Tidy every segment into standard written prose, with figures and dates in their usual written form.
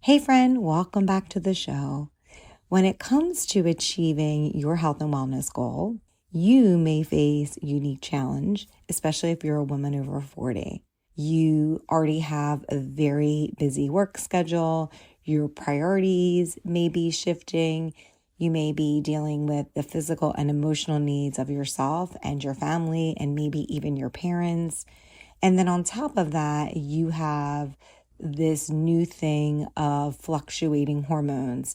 Hey friend, welcome back to the show. When it comes to achieving your health and wellness goal, you may face a unique challenge, especially if you're a woman over 40. You already have a very busy work schedule. Your priorities may be shifting. You may be dealing with the physical and emotional needs of yourself and your family and maybe even your parents. And then on top of that, you have this new thing of fluctuating hormones.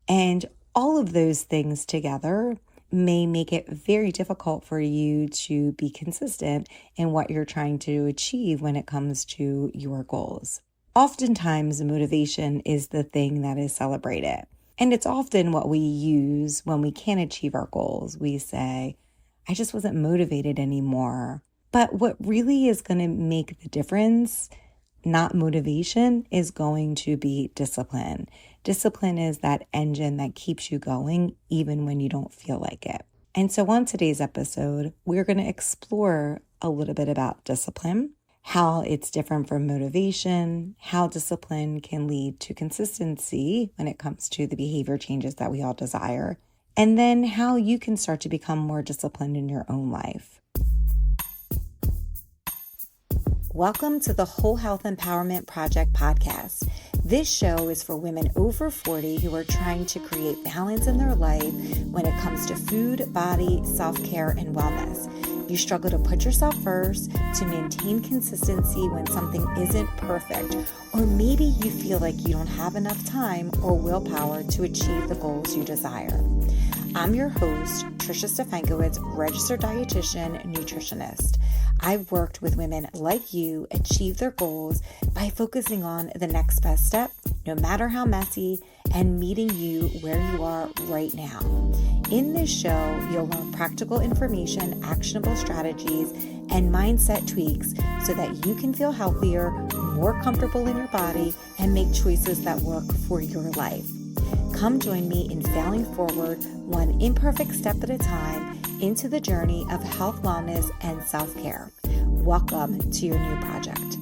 And all of those things together may make it very difficult for you to be consistent in what you're trying to achieve when it comes to your goals. Oftentimes, motivation is the thing that is celebrated. And it's often what we use when we can't achieve our goals. We say, I just wasn't motivated anymore. But what really is going to make the difference, not motivation, is going to be discipline. Discipline is that engine that keeps you going even when you don't feel like it. And so on today's episode, we're going to explore a little bit about discipline, how it's different from motivation, how discipline can lead to consistency when it comes to the behavior changes that we all desire, and then how you can start to become more disciplined in your own life. Welcome to the Whole Health Empowerment Project podcast. This show is for women over 40 who are trying to create balance in their life when it comes to food, body, self-care, and wellness. You struggle to put yourself first, to maintain consistency when something isn't perfect, or maybe you feel like you don't have enough time or willpower to achieve the goals you desire. I'm your host, Trisha Stefankowitz, registered dietitian, nutritionist. I've worked with women like you achieve their goals by focusing on the next best step, no matter how messy, and meeting you where you are right now. In this show, you'll learn practical information, actionable strategies, and mindset tweaks so that you can feel healthier, more comfortable in your body, and make choices that work for your life. Come join me in failing forward, one imperfect step at a time, into the journey of health, wellness, and self-care. Welcome to your new project.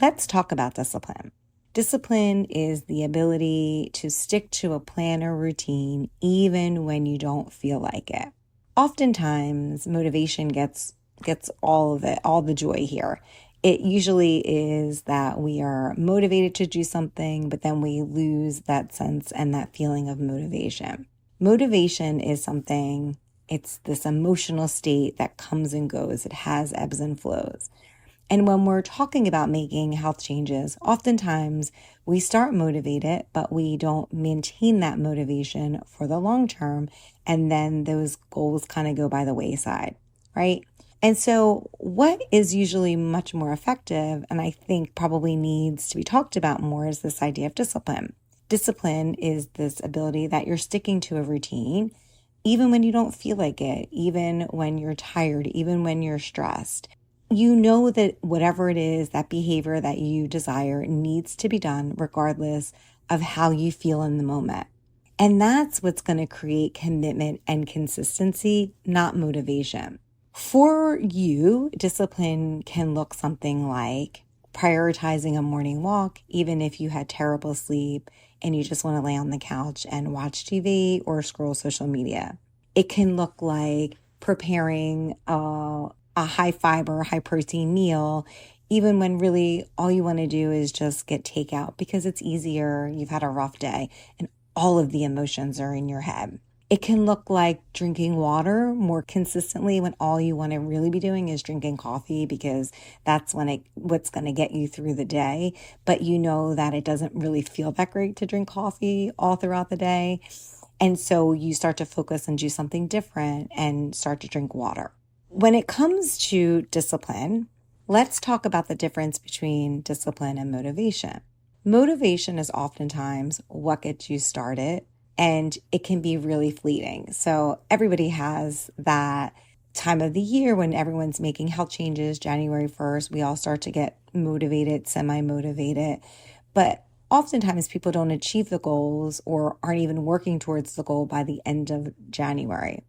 Let's talk about discipline. Discipline is the ability to stick to a plan or routine even when you don't feel like it. Oftentimes, motivation gets all of it, all the joy here. It usually is that we are motivated to do something, but then we lose that sense and that feeling of motivation. Motivation is something, it's this emotional state that comes and goes. It has ebbs and flows. And when we're talking about making health changes, oftentimes we start motivated, but we don't maintain that motivation for the long term. And then those goals kind of go by the wayside, right? And so what is usually much more effective, and I think probably needs to be talked about more, is this idea of discipline. Discipline is this ability that you're sticking to a routine, even when you don't feel like it, even when you're tired, even when you're stressed. You know that whatever it is, that behavior that you desire needs to be done regardless of how you feel in the moment. And that's what's going to create commitment and consistency, not motivation. For you, discipline can look something like prioritizing a morning walk, even if you had terrible sleep and you just want to lay on the couch and watch TV or scroll social media. It can look like preparing a high fiber, high protein meal, even when really all you want to do is just get takeout because it's easier, you've had a rough day, and all of the emotions are in your head. It can look like drinking water more consistently when all you want to really be doing is drinking coffee because that's what's going to get you through the day. But you know that it doesn't really feel that great to drink coffee all throughout the day. And so you start to focus and do something different and start to drink water. When it comes to discipline, let's talk about the difference between discipline and motivation. Motivation is oftentimes what gets you started. And it can be really fleeting. So everybody has that time of the year when everyone's making health changes, January 1st, we all start to get motivated, semi-motivated. But oftentimes people don't achieve the goals or aren't even working towards the goal by the end of January.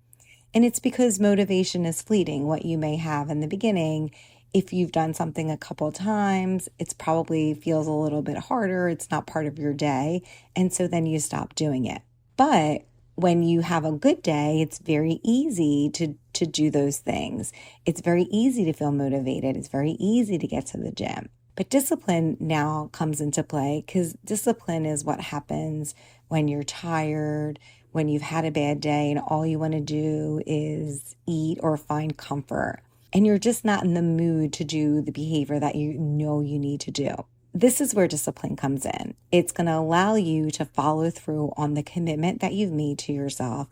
And it's because motivation is fleeting. What you may have in the beginning, if you've done something a couple of times, it's probably feels a little bit harder. It's not part of your day. And so then you stop doing it. But when you have a good day, it's very easy to do those things. It's very easy to feel motivated. It's very easy to get to the gym. But discipline now comes into play because discipline is what happens when you're tired, when you've had a bad day and all you want to do is eat or find comfort. And you're just not in the mood to do the behavior that you know you need to do. This is where discipline comes in. It's going to allow you to follow through on the commitment that you've made to yourself,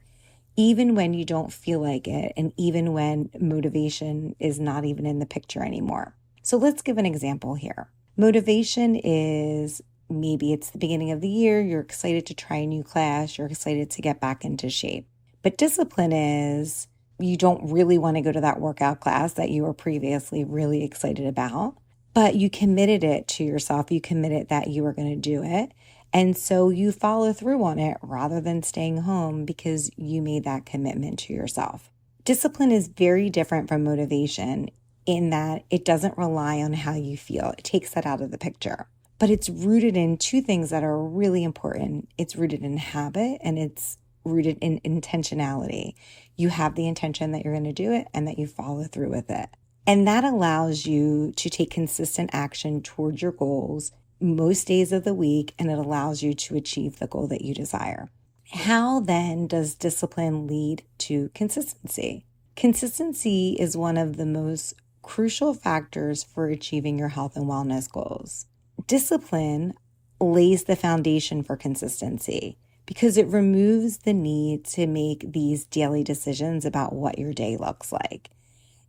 even when you don't feel like it, and even when motivation is not even in the picture anymore. So let's give an example here. Motivation is maybe it's the beginning of the year, you're excited to try a new class, you're excited to get back into shape. But discipline is you don't really want to go to that workout class that you were previously really excited about, but you committed it to yourself. You committed that you were going to do it. And so you follow through on it rather than staying home because you made that commitment to yourself. Discipline is very different from motivation in that it doesn't rely on how you feel. It takes that out of the picture. But it's rooted in two things that are really important. It's rooted in habit and it's rooted in intentionality. You have the intention that you're going to do it and that you follow through with it. And that allows you to take consistent action towards your goals most days of the week, and it allows you to achieve the goal that you desire. How then does discipline lead to consistency? Consistency is one of the most crucial factors for achieving your health and wellness goals. Discipline lays the foundation for consistency because it removes the need to make these daily decisions about what your day looks like.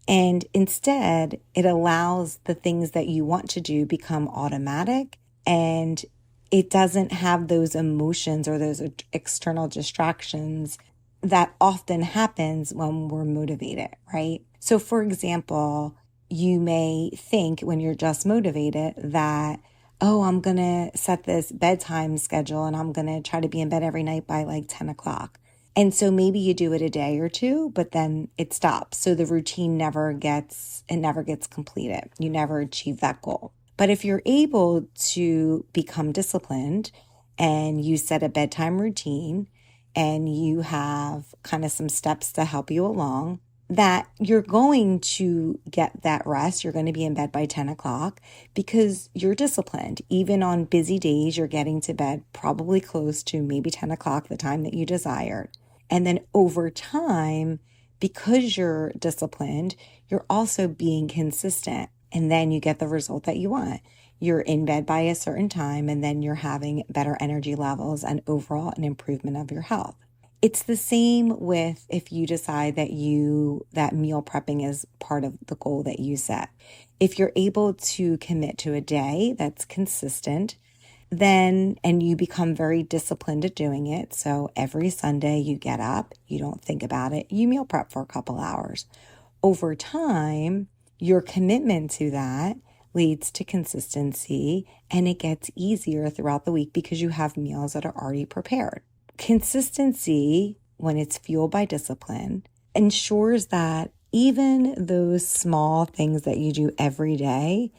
And instead, it allows the things that you want to do become automatic, and it doesn't have those emotions or those external distractions that often happens when we're motivated, right? So for example, you may think when you're just motivated that, oh, I'm going to set this bedtime schedule and I'm going to try to be in bed every night by like 10 o'clock. And so maybe you do it a day or two, but then it stops. So the routine never gets completed. You never achieve that goal. But if you're able to become disciplined and you set a bedtime routine and you have kind of some steps to help you along, that you're going to get that rest. You're going to be in bed by 10 o'clock because you're disciplined. Even on busy days, you're getting to bed probably close to maybe 10 o'clock, the time that you desired. And then over time, because you're disciplined, you're also being consistent. And then you get the result that you want. You're in bed by a certain time, and then you're having better energy levels and overall an improvement of your health. It's the same with if you decide that meal prepping is part of the goal that you set. If you're able to commit to a day that's consistent, then, and you become very disciplined at doing it. So every Sunday you get up, you don't think about it, you meal prep for a couple hours. Over time, your commitment to that leads to consistency, and it gets easier throughout the week because you have meals that are already prepared. Consistency, when it's fueled by discipline, ensures that even those small things that you do every day,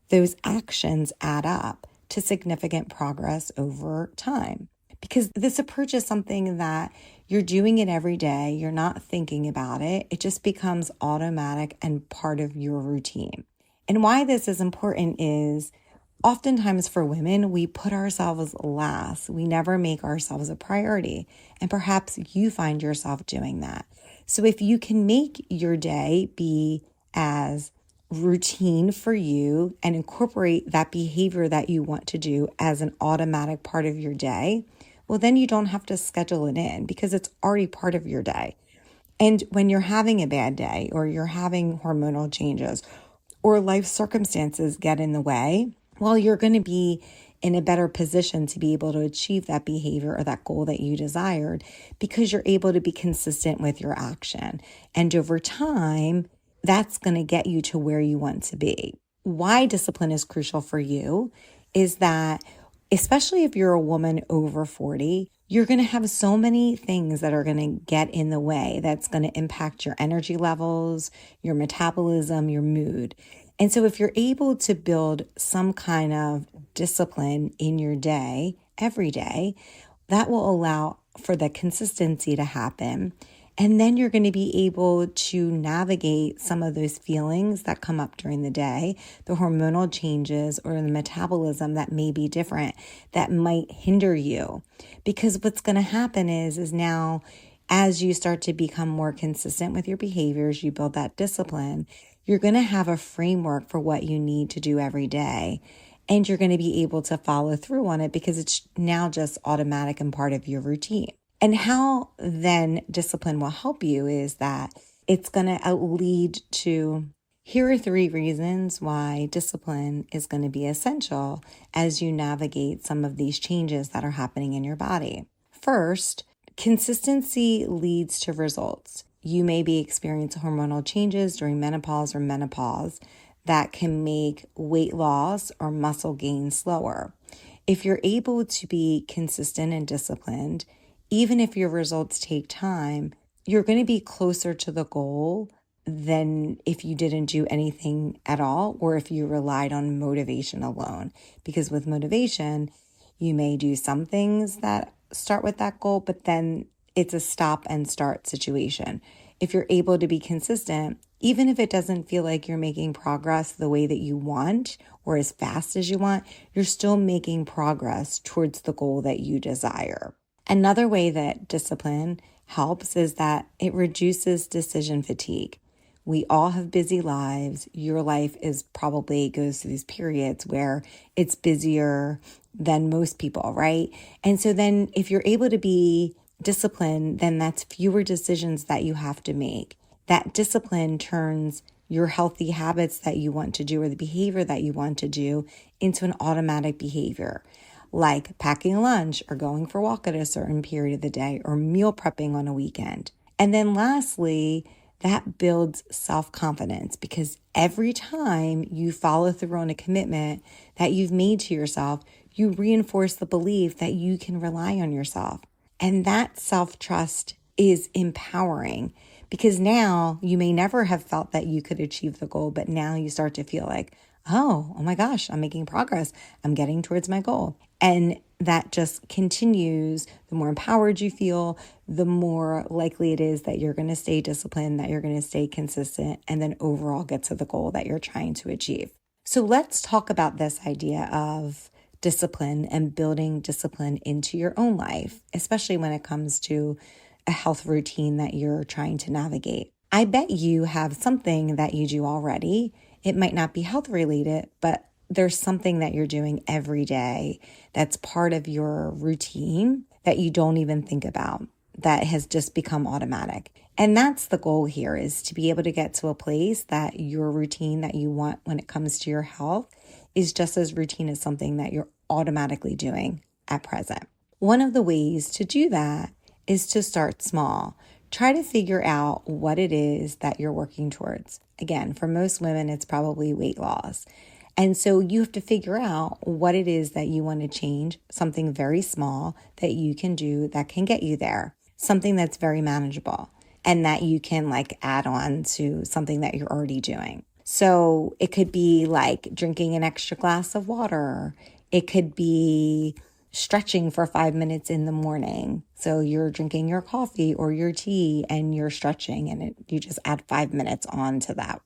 those actions add up to significant progress over time. Because this approach is something that you're doing it every day, you're not thinking about it, it just becomes automatic and part of your routine. And why this is important is oftentimes for women, we put ourselves last. We never make ourselves a priority. And perhaps you find yourself doing that. So if you can make your day be as routine for you and incorporate that behavior that you want to do as an automatic part of your day, well, then you don't have to schedule it in because it's already part of your day. And when you're having a bad day or you're having hormonal changes or life circumstances get in the way, well, you're going to be in a better position to be able to achieve that behavior or that goal that you desired because you're able to be consistent with your action. And over time, that's going to get you to where you want to be. Why discipline is crucial for you is that especially if you're a woman over 40, you're going to have so many things that are going to get in the way that's going to impact your energy levels, your metabolism, your mood. And so if you're able to build some kind of discipline in your day, every day, that will allow for the consistency to happen. And then you're going to be able to navigate some of those feelings that come up during the day, the hormonal changes or the metabolism that may be different, that might hinder you. Because what's going to happen is now as you start to become more consistent with your behaviors, you build that discipline, you're going to have a framework for what you need to do every day. And you're going to be able to follow through on it because it's now just automatic and part of your routine. And how then discipline will help you is that it's going to lead to, here are 3 reasons why discipline is going to be essential as you navigate some of these changes that are happening in your body. First, consistency leads to results. You may be experiencing hormonal changes during menopause or menopause that can make weight loss or muscle gain slower. If you're able to be consistent and disciplined, even if your results take time, you're going to be closer to the goal than if you didn't do anything at all or if you relied on motivation alone. Because with motivation, you may do some things that start with that goal, but then it's a stop and start situation. If you're able to be consistent, even if it doesn't feel like you're making progress the way that you want or as fast as you want, you're still making progress towards the goal that you desire. Another way that discipline helps is that it reduces decision fatigue. We all have busy lives. Your life is probably goes through these periods where it's busier than most people, right? And so then if you're able to be disciplined, then that's fewer decisions that you have to make. That discipline turns your healthy habits that you want to do or the behavior that you want to do into an automatic behavior, like packing lunch or going for a walk at a certain period of the day or meal prepping on a weekend. And then lastly, that builds self-confidence because every time you follow through on a commitment that you've made to yourself, you reinforce the belief that you can rely on yourself. And that self-trust is empowering because now you may never have felt that you could achieve the goal, but now you start to feel like, oh my gosh, I'm making progress. I'm getting towards my goal. And that just continues. The more empowered you feel, the more likely it is that you're going to stay disciplined, that you're going to stay consistent, and then overall get to the goal that you're trying to achieve. So let's talk about this idea of discipline and building discipline into your own life, especially when it comes to a health routine that you're trying to navigate. I bet you have something that you do already. It might not be health related, but there's something that you're doing every day that's part of your routine that you don't even think about, that has just become automatic. And that's the goal here, is to be able to get to a place that your routine that you want when it comes to your health is just as routine as something that you're automatically doing at present. One of the ways to do that is to start small. Try to figure out what it is that you're working towards. Again, for most women, it's probably weight loss. And so you have to figure out what it is that you want to change, something very small that you can do that can get you there, something that's very manageable and that you can add on to something that you're already doing. So it could be like drinking an extra glass of water. It could be stretching for 5 minutes in the morning. So you're drinking your coffee or your tea and you're stretching and you just add 5 minutes on to that.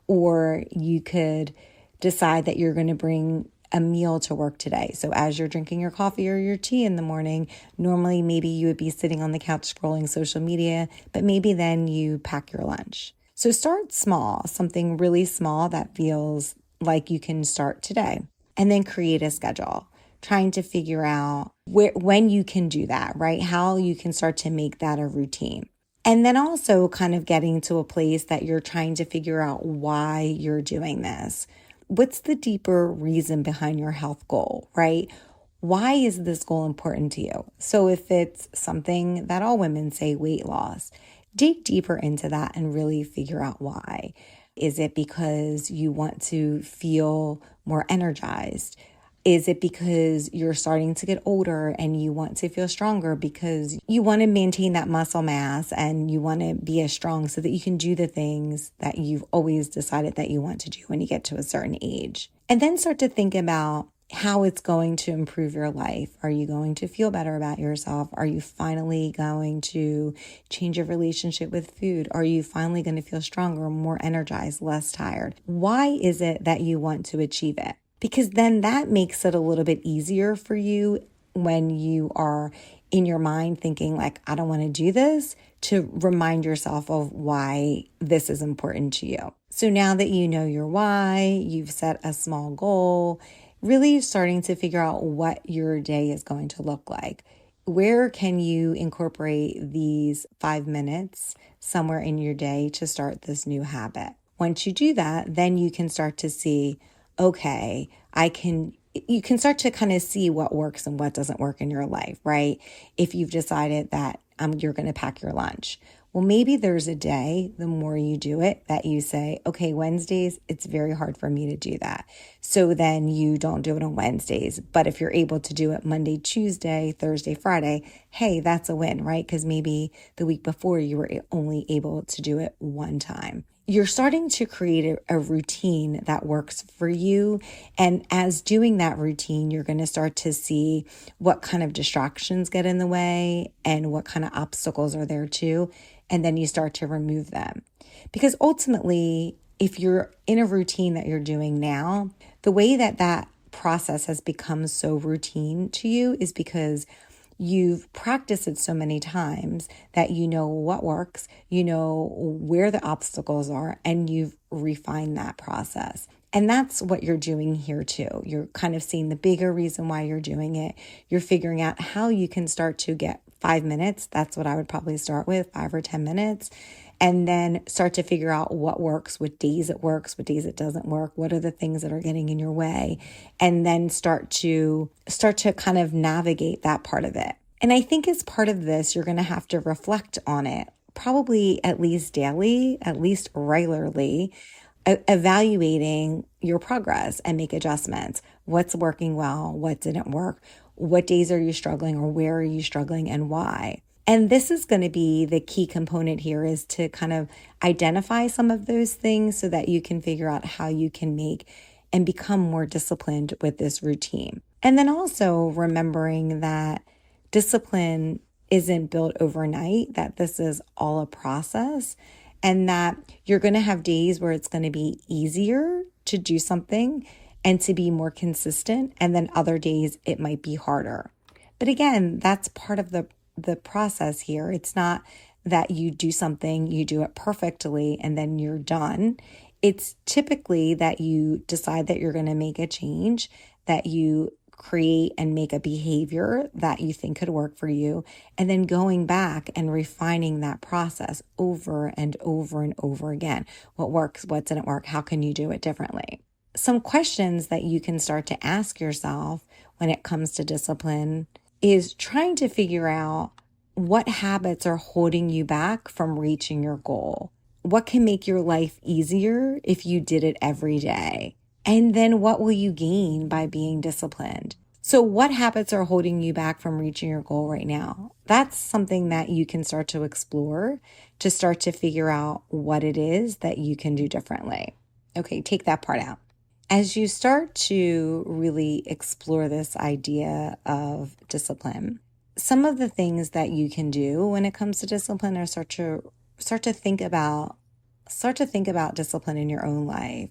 Or you could decide that you're going to bring a meal to work today. So as you're drinking your coffee or your tea in the morning, normally maybe you would be sitting on the couch scrolling social media, but maybe then you pack your lunch. So start small, something really small that feels like you can start today, and then create a schedule, trying to figure out when you can do that, right? How you can start to make that a routine. And then also kind of getting to a place that you're trying to figure out why you're doing this. What's the deeper reason behind your health goal, right? Why is this goal important to you? So if it's something that all women say, weight loss, dig deeper into that and really figure out why. Is it because you want to feel more energized? Is it because you're starting to get older and you want to feel stronger because you want to maintain that muscle mass and you want to be as strong so that you can do the things that you've always decided that you want to do when you get to a certain age? And then start to think about how it's going to improve your life. Are you going to feel better about yourself? Are you finally going to change your relationship with food? Are you finally going to feel stronger, more energized, less tired? Why is it that you want to achieve it? Because then that makes it a little bit easier for you when you are in your mind thinking like, I don't want to do this, to remind yourself of why this is important to you. So now that you know your why, you've set a small goal, really starting to figure out what your day is going to look like. Where can you incorporate these 5 minutes somewhere in your day to start this new habit? Once you do that, then you can start to see, okay, you can start to kind of see what works and what doesn't work in your life, right? If you've decided that you're going to pack your lunch. Well, maybe there's a day, the more you do it, that you say, okay, Wednesdays, it's very hard for me to do that. So then you don't do it on Wednesdays. But if you're able to do it Monday, Tuesday, Thursday, Friday, hey, that's a win, right? Because maybe the week before you were only able to do it one time. You're starting to create a routine that works for you. And as doing that routine, you're going to start to see what kind of distractions get in the way and what kind of obstacles are there too. And then you start to remove them. Because ultimately, if you're in a routine that you're doing now, the way that process has become so routine to you is because you've practiced it so many times that you know what works, you know where the obstacles are, and you've refined that process. And that's what you're doing here too. You're kind of seeing the bigger reason why you're doing it. You're figuring out how you can start to get 5 minutes. That's what I would probably start with, 5 or 10 minutes. And then start to figure out what works, what days it works, what days it doesn't work, what are the things that are getting in your way, and then start to kind of navigate that part of it. And I think as part of this, you're going to have to reflect on it, probably at least daily, at least regularly, evaluating your progress and make adjustments. What's working well? What didn't work? What days are you struggling, or where are you struggling and why? And this is going to be the key component here, is to kind of identify some of those things so that you can figure out how you can make and become more disciplined with this routine. And then also remembering that discipline isn't built overnight, that this is all a process, and that you're going to have days where it's going to be easier to do something and to be more consistent. And then other days it might be harder. But again, that's part of the process here. It's not that you do something, you do it perfectly, and then you're done. It's typically that you decide that you're going to make a change, that you create and make a behavior that you think could work for you, and then going back and refining that process over and over and over again. What works, what didn't work, how can you do it differently? Some questions that you can start to ask yourself when it comes to discipline is trying to figure out what habits are holding you back from reaching your goal. What can make your life easier if you did it every day? And then what will you gain by being disciplined? So what habits are holding you back from reaching your goal right now? That's something that you can start to explore to start to figure out what it is that you can do differently. Okay, take that part out. As you start to really explore this idea of discipline, some of the things that you can do when it comes to discipline are start to think about discipline in your own life.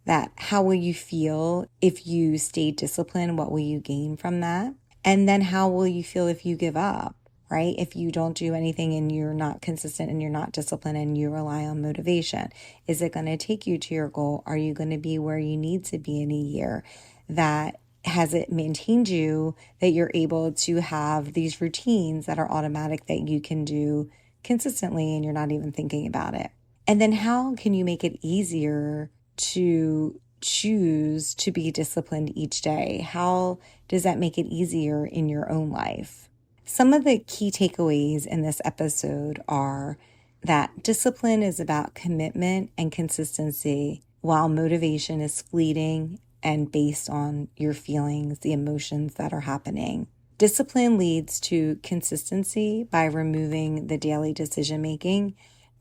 That how will you feel if you stay disciplined? What will you gain from that? And then how will you feel if you give up, right? If you don't do anything and you're not consistent and you're not disciplined and you rely on motivation, is it going to take you to your goal? Are you going to be where you need to be in a year? That has it maintained you, that you're able to have these routines that are automatic that you can do consistently and you're not even thinking about it? And then how can you make it easier to choose to be disciplined each day? How does that make it easier in your own life? Some of the key takeaways in this episode are that discipline is about commitment and consistency, while motivation is fleeting and based on your feelings, the emotions that are happening. Discipline leads to consistency by removing the daily decision making,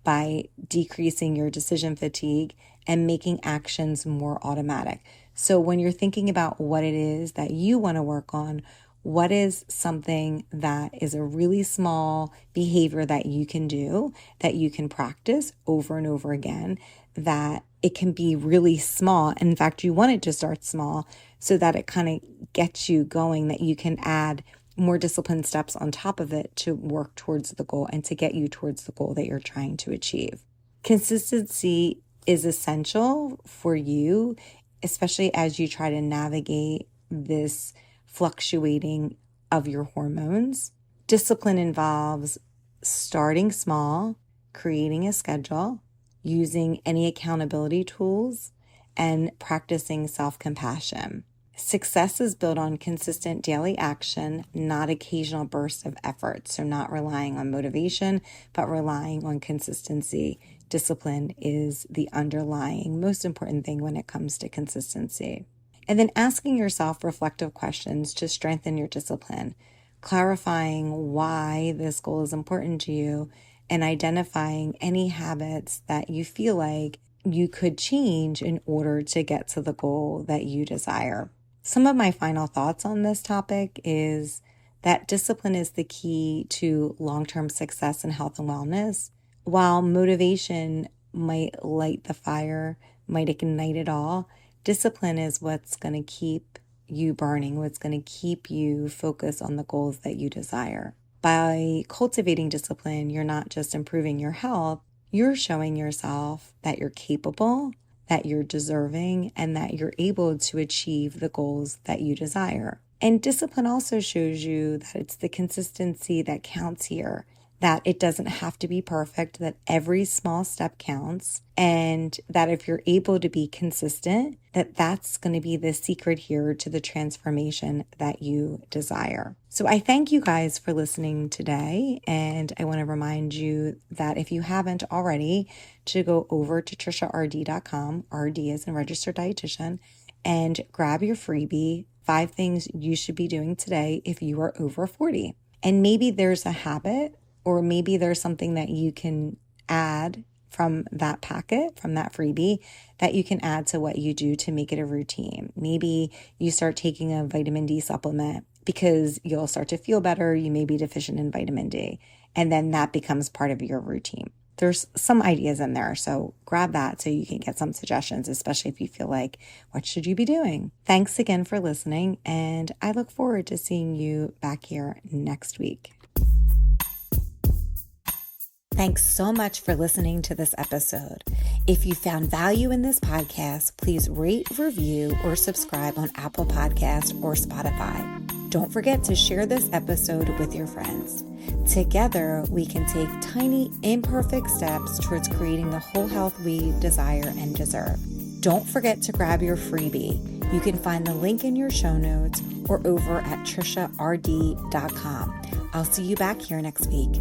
by decreasing your decision fatigue, and making actions more automatic. So when you're thinking about what it is that you want to work on, what is something that is a really small behavior that you can do, that you can practice over and over again, that it can be really small. In fact, you want it to start small so that it kind of gets you going, that you can add more disciplined steps on top of it to work towards the goal and to get you towards the goal that you're trying to achieve. Consistency is essential for you, especially as you try to navigate this fluctuating of your hormones. Discipline involves starting small, creating a schedule, using any accountability tools, and practicing self-compassion. Success is built on consistent daily action, not occasional bursts of effort. So not relying on motivation, but relying on consistency. Discipline is the underlying most important thing when it comes to consistency. And then asking yourself reflective questions to strengthen your discipline, clarifying why this goal is important to you, and identifying any habits that you feel like you could change in order to get to the goal that you desire. Some of my final thoughts on this topic is that discipline is the key to long-term success in health and wellness. While motivation might light the fire, might ignite it all, discipline is what's going to keep you burning, what's going to keep you focused on the goals that you desire. By cultivating discipline, you're not just improving your health, you're showing yourself that you're capable, that you're deserving, and that you're able to achieve the goals that you desire. And discipline also shows you that it's the consistency that counts here, that it doesn't have to be perfect, that every small step counts, and that if you're able to be consistent, that's going to be the secret here to the transformation that you desire. So I thank you guys for listening today, and I want to remind you that if you haven't already, to go over to triciard.com, RD as in registered dietitian, and grab your freebie, 5 things you should be doing today if you are over 40. And maybe there's a habit, or maybe there's something that you can add from that packet, from that freebie, that you can add to what you do to make it a routine. Maybe you start taking a vitamin D supplement because you'll start to feel better. You may be deficient in vitamin D, and then that becomes part of your routine. There's some ideas in there, so grab that so you can get some suggestions, especially if you feel like, what should you be doing? Thanks again for listening, and I look forward to seeing you back here next week. Thanks so much for listening to this episode. If you found value in this podcast, please rate, review, or subscribe on Apple Podcasts or Spotify. Don't forget to share this episode with your friends. Together, we can take tiny, imperfect steps towards creating the whole health we desire and deserve. Don't forget to grab your freebie. You can find the link in your show notes or over at triciard.com. I'll see you back here next week.